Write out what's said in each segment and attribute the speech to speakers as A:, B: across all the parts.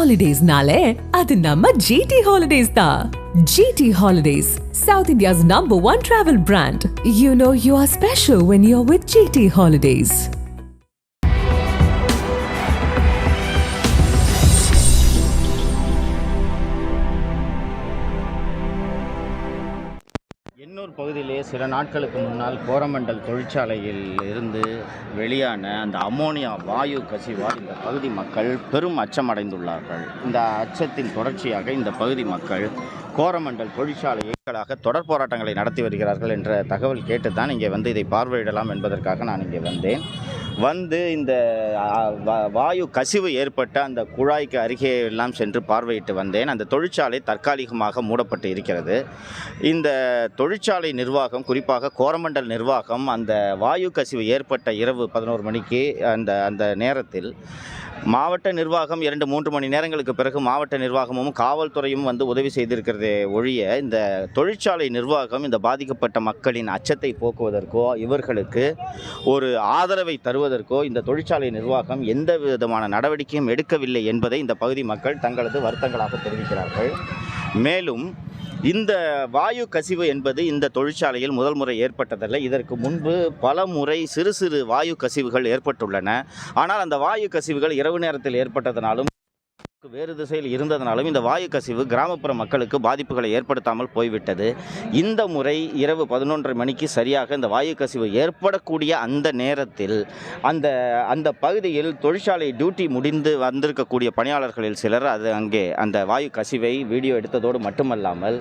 A: Holidays-nale, adu namma GT Holidays da. GT Holidays, South India's #1 travel brand. You know you are special when you're with GT Holidays.
B: Ennore பகுதியிலே சில நாட்களுக்கு முன்னால் கோரமண்டல் தொழிற்சாலையில் இருந்து வெளியான அந்த அமோனியா வாயு கசிவால் இந்த பகுதி மக்கள் பெரும் அச்சமடைந்துள்ளார்கள். இந்த அச்சத்தின் தொடர்ச்சியாக இந்த பகுதி மக்கள் கோரமண்டல் தொழிற்சாலைகளாக தொடர் போராட்டங்களை நடத்தி வருகிறார்கள் என்ற தகவல் கேட்டு தான் இங்கே வந்து இதை பார்வையிடலாம் என்பதற்காக நான் இங்கே வந்தேன். இந்த வாயு கசிவு ஏற்பட்ட அந்த குழாய்க்கு அருகே எல்லாம் சென்று பார்வையிட்டு வந்தேன். அந்த தொழிற்சாலை தற்காலிகமாக மூடப்பட்டு இருக்கிறது. இந்த தொழிற்சாலை நிர்வாகம், குறிப்பாக கோரமண்டல் நிர்வாகம், அந்த வாயு கசிவு ஏற்பட்ட இரவு 11 மணிக்கு அந்த நேரத்தில் மாவட்ட நிர்வாகம் 2-3 மணி நேரங்களுக்கு பிறகு மாவட்ட நிர்வாகமும் காவல்துறையும் வந்து உதவி செய்திருக்கிறதே ஒழிய இந்த தொழிற்சாலை நிர்வாகம் இந்த பாதிக்கப்பட்ட மக்களின் அச்சத்தை போக்குவதற்கோ இவர்களுக்கு ஒரு ஆதரவை தருவதற்கோ இந்த தொழிற்சாலை நிர்வாகம் எந்த விதமான நடவடிக்கையும் எடுக்கவில்லை என்பதை இந்த பகுதி மக்கள் தங்களது வருத்தங்களாக தெரிவிக்கிறார்கள். மேலும் இந்த வாயு கசிவு என்பது இந்த தொழிற்சாலையில் முதல் முறை ஏற்பட்டதல்ல. இதற்கு முன்பு பல முறை சிறு சிறு வாயு கசிவுகள் ஏற்பட்டுள்ளன. ஆனால் அந்த வாயு கசிவுகள் இரவு நேரத்தில் ஏற்பட்டதனாலும் வேறு திசையில் இருந்ததனாலும் இந்த வாயு கசிவு கிராமப்புற மக்களுக்கு பாதிப்புகளை ஏற்படுத்தாமல் போய்விட்டது. இந்த முறை இரவு 11:30 மணிக்கு சரியாக இந்த வாயு கசிவு ஏற்படக்கூடிய அந்த நேரத்தில் அந்த பகுதியில் தொழிற்சாலை டியூட்டி முடிந்து வந்திருக்கக்கூடிய பணியாளர்களில் சிலர் அங்கே அந்த வாயு கசிவை வீடியோ எடுத்ததோடு மட்டுமல்லாமல்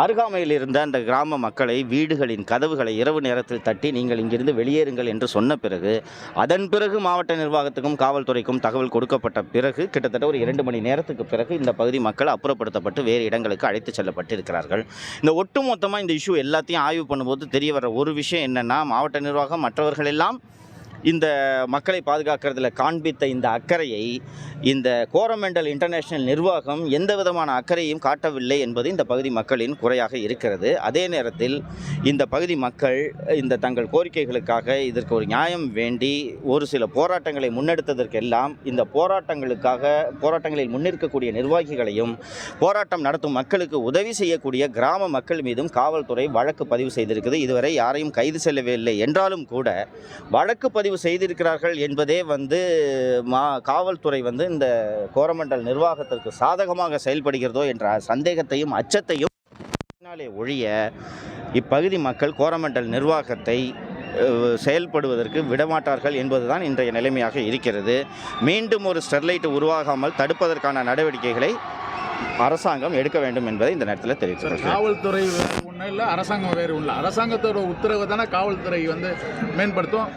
B: அருகாமையில் இருந்த அந்த கிராம மக்களை வீடுகளின் கதவுகளை இரவு நேரத்தில் தட்டி நீங்கள் இங்கிருந்து வெளியேறுங்கள் என்று சொன்ன பிறகு அதன் பிறகு மாவட்ட நிர்வாகத்துக்கும் காவல்துறைக்கும் தகவல் கொடுக்கப்பட்ட பிறகு கிட்டத்தட்ட ஒரு 2 மணி நேரத்துக்கு பிறகு இந்த பகுதி மக்கள் அப்புறப்படுத்தப்பட்டு வேறு இடங்களுக்கு அழைத்து செல்லப்பட்டு இருக்கிறார்கள். இந்த ஒட்டுமொத்தமாக இந்த இஷ்யூ எல்லாத்தையும் ஆய்வு பண்ணும்போது தெரிய வர ஒரு விஷயம் என்னென்னா, மாவட்ட நிர்வாகம் மற்றவர்கள் எல்லாம் இந்த மக்களை பாதுகாக்கிறதுல காண்பித்த இந்த அக்கறையை இந்த கோரமண்டல் இன்டர்நேஷனல் நிர்வாகம் எந்த விதமான அக்கறையும் காட்டவில்லை என்பது இந்த பகுதி மக்களின் குறையாக இருக்கிறது. அதே நேரத்தில் இந்த பகுதி மக்கள் இந்த தங்கள் கோரிக்கைகளுக்காக இதற்கு ஒரு நியாயம் வேண்டி ஒரு சில போராட்டங்களை முன்னெடுத்ததற்கெல்லாம் இந்த போராட்டங்களில் முன்னிற்கக்கூடிய நிர்வாகிகளையும் போராட்டம் நடத்தும் மக்களுக்கு உதவி செய்யக்கூடிய கிராம மக்கள் மீதும் காவல்துறை வழக்கு பதிவு செய்திருக்குது. இதுவரை யாரையும் கைது செய்யவில்லை என்றாலும் கூட வழக்கு பதிவு செய்திருக்கிறார்கள் என்பதே காவல்துறை இந்த கோரமண்டல் நிர்வாகத்திற்கு சாதகமாக செயல்படுகிறதோ என்ற சந்தேகத்தையும் அச்சத்தையும் ஒழிய இப்பகுதி மக்கள் கோரமண்டல் நிர்வாகத்தை செயல்படுவதற்கு விடமாட்டார்கள் என்பதுதான் இன்றைய நிலைமையாக இருக்கிறது. மீண்டும் ஒரு ஸ்டெர்லைட் உருவாகாமல் தடுப்பதற்கான நடவடிக்கைகளை அரசாங்கம் எடுக்க வேண்டும் என்பதை இந்த நேரத்தில் தெரிவிக்கிறார்.
C: காவல்துறை வேறு ஒன்றும் இல்லை, அரசாங்கம் வேறு ஒன்று. அரசாங்கத்தோட உத்தரவு தானே காவல்துறை மேம்படுத்தும்.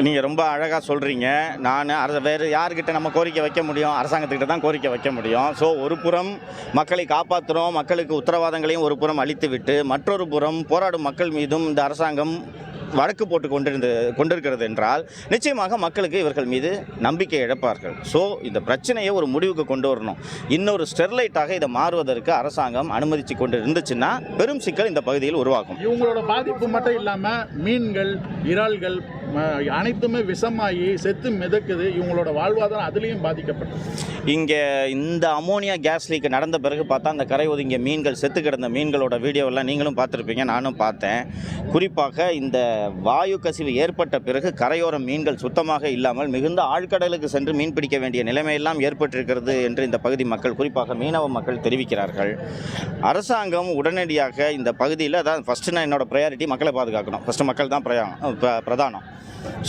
B: நீங்கள் ரொம்ப அழகாக சொல்கிறீங்க. நான் வேறு யார்கிட்ட நம்ம கோரிக்கை வைக்க முடியும்? அரசாங்கத்துக்கிட்ட தான் கோரிக்கை வைக்க முடியும். ஸோ ஒரு புறம் மக்களை காப்பாற்றுறோம், மக்களுக்கு உத்தரவாதங்களையும் ஒரு புறம் அளித்துவிட்டு மற்றொரு புறம் போராடும் மக்கள் மீதும் இந்த அரசாங்கம் வழக்கு போட்டு கொண்டிருக்கிறது என்றால் நிச்சயமாக மக்களுக்கு இவர்கள் மீது நம்பிக்கை இழப்பார்கள். ஸோ இந்த பிரச்சனையை ஒரு முடிவுக்கு கொண்டு வரணும். இன்னொரு ஸ்டெர்லைட்டாக இதை மாறுவதற்கு அரசாங்கம் அனுமதிச்சு கொண்டு இருந்துச்சுன்னா பெரும் சிக்கல் இந்த பகுதியில் உருவாகும்.
C: இவங்களோட பாதிப்பு மட்டும் இல்லாமல் மீன்கள், இறால்கள் அனைத்துமே விஷமாகி செத்து மிதக்குது. இவங்களோட வாழ்வாதாரம் அதுலேயும் பாதிக்கப்பட்டது.
B: இங்கே இந்த அமோனியா கேஸ் லீக் நடந்த பிறகு பார்த்தா அந்த கரை ஒதுங்கிய மீன்கள், செத்து கிடந்த மீன்களோட வீடியோவெல்லாம் நீங்களும் பார்த்துருப்பீங்க, நானும் பார்த்தேன். குறிப்பாக இந்த வாயு கசிவு ஏற்பட்ட பிறகு கரையோர மீன்கள் சுத்தமாக இல்லாமல் மிகுந்த ஆழ்கடலுக்கு சென்று மீன் பிடிக்க வேண்டிய நிலைமையெல்லாம் ஏற்பட்டிருக்கிறது என்று இந்த பகுதி மக்கள், குறிப்பாக மீனவ மக்கள் தெரிவிக்கிறார்கள். அரசாங்கம் உடனடியாக இந்த பகுதியில், அதான் ஃபஸ்ட்டு நான் என்னோடய ப்ரையாரிட்டி மக்களை பாதுகாக்கணும். ஃபஸ்ட்டு மக்கள் தான் பிரதானம்.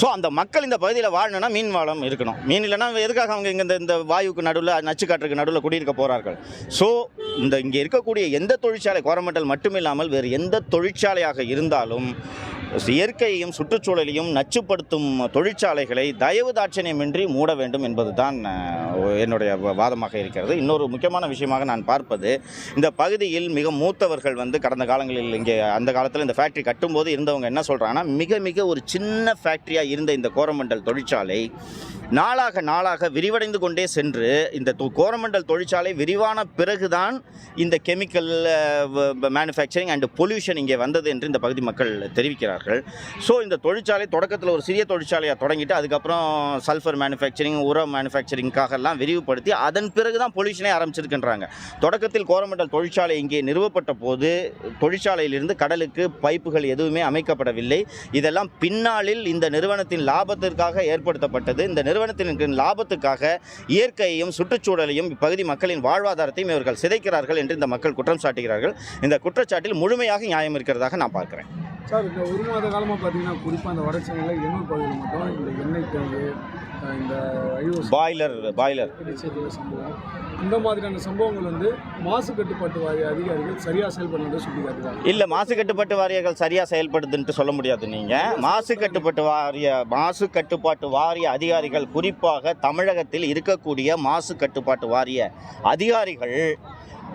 B: ஸோ அந்த மக்கள் இந்த பகுதியில் வாழணும்னா மீன் வளம் இருக்கணும். மீன் இல்லைன்னா எதுக்காக அவங்க இங்கே இந்த வாயுக்கு நடுவில், நச்சுக்காற்றுக்கு நடுவில் குடியிருக்க போகிறார்கள்? ஸோ இங்கே இருக்கக்கூடிய எந்த தொழிற்சாலை, கோரமண்டல் மட்டுமில்லாமல் வேறு எந்த தொழிற்சாலையாக இருந்தாலும் இயற்கையையும் சுற்றுச்சூழலையும் நச்சுப்படுத்தும் தொழிற்சாலைகளை தயவு தாட்சணியமின்றி மூட வேண்டும் என்பது தான் என்னுடைய வாதமாக இருக்கிறது. இன்னொரு முக்கியமான விஷயமாக நான் பார்ப்பது, இந்த பகுதியில் மிக மூத்தவர்கள் கடந்த காலங்களில் இங்கே அந்த காலத்தில் இந்த ஃபேக்ட்ரி கட்டும்போது இருந்தவங்க என்ன சொல்கிறாங்கன்னா, மிக மிக ஒரு சின்ன ஃபேக்ட்ரியாக இருந்த இந்த கோரமண்டல் தொழிற்சாலை நாளாக நாளாக விரிவடைந்து கொண்டே சென்று இந்த கோரமண்டல் தொழிற்சாலை விரிவான பிறகுதான் இந்த கெமிக்கல் மேனுஃபேக்சரிங் அண்ட் பொல்யூஷன் இங்கே வந்தது என்று இந்த பகுதி மக்கள் தெரிவிக்கிறார்கள். ஸோ இந்த தொழிற்சாலை தொடக்கத்தில் ஒரு சிறிய தொழிற்சாலையாக தொடங்கிட்டு அதுக்கப்புறம் சல்ஃபர் மேனுஃபேக்சரிங், உரம் மேனுஃபேக்சரிங்காகலாம் விரிவுபடுத்தி அதன் பிறகு தான் பொல்யூஷனே ஆரம்பிச்சிருக்கின்றாங்க. தொடக்கத்தில் கோரமண்டல் தொழிற்சாலை இங்கே நிறுவப்பட்ட போது தொழிற்சாலையிலிருந்து கடலுக்கு பைப்புகள் எதுவுமே அமைக்கப்படவில்லை. இதெல்லாம் பின்னாளில் இந்த நிறுவனத்தின் லாபத்திற்காக ஏற்படுத்தப்பட்டது. இந்த நிறுவனத்தின் லாபத்துக்காக இயற்கையையும் சுற்றுச்சூழலையும் இப்பகுதி மக்களின் வாழ்வாதாரத்தையும் இவர்கள் சிதைக்கிறார்கள் என்று இந்த மக்கள் குற்றம் சாட்டுகிறார்கள். இந்த குற்றச்சாட்டில் முழுமையாக நியாயம் இருக்கிறதாக நான் பார்க்கிறேன்.
D: சார், இந்த ஒரு மாத காலமாக பார்த்தீங்கன்னா குறிப்பாக அந்த வடசென்னையில் எண்ணூர் பகுதியில் மட்டும் இந்த எண்ணெய் தேங்கு, இந்த பாய்லர் சம்பவம், இந்த மாதிரியான சம்பவங்கள் வந்து மாசு கட்டுப்பாட்டு வாரிய அதிகாரிகள் சரியாக செயல்படுறதை சுட்டி காட்டுறாங்க.
B: இல்லை, மாசு கட்டுப்பாட்டு வாரியங்கள் சரியாக செயல்படுதுன்ட்டு சொல்ல முடியாது. நீங்கள் மாசு கட்டுப்பாட்டு வாரிய அதிகாரிகள், குறிப்பாக தமிழகத்தில் இருக்கக்கூடிய மாசு கட்டுப்பாட்டு வாரிய அதிகாரிகள்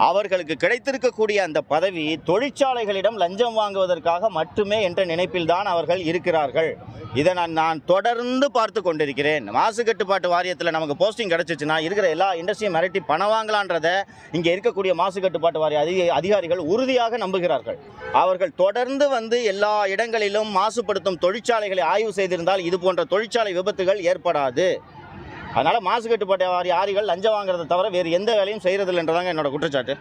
B: அவர்களுக்கு கிடைத்திருக்கக்கூடிய அந்த பதவி தொழிற்சாலைகளிடம் லஞ்சம் வாங்குவதற்காக மட்டுமே என்ற நினைப்பில்தான் அவர்கள் இருக்கிறார்கள். இதை நான் தொடர்ந்து பார்த்து கொண்டிருக்கிறேன். மாசு கட்டுப்பாட்டு வாரியத்தில் நமக்கு போஸ்டிங் கிடச்சிச்சுன்னா இருக்கிற எல்லா இண்டஸ்ட்ரியும் மிரட்டி பணம் வாங்கலான்றதை இங்கே இருக்கக்கூடிய மாசு கட்டுப்பாட்டு வாரிய அதிகாரிகள் உறுதியாக நம்புகிறார்கள். அவர்கள் தொடர்ந்து வந்து எல்லா இடங்களிலும் மாசுபடுத்தும் தொழிற்சாலைகளை ஆய்வு செய்திருந்தால் இது போன்ற தொழிற்சாலை விபத்துகள் ஏற்படாது. அதனால் மாசு கட்டுப்பாட்டு வாரிய அதிகாரிகள் லஞ்சம் வாங்குறதை தவிர வேறு எந்த வேலையும் செய்கிறதில்லைன்றதாங்க என்னோட குற்றச்சாட்டு.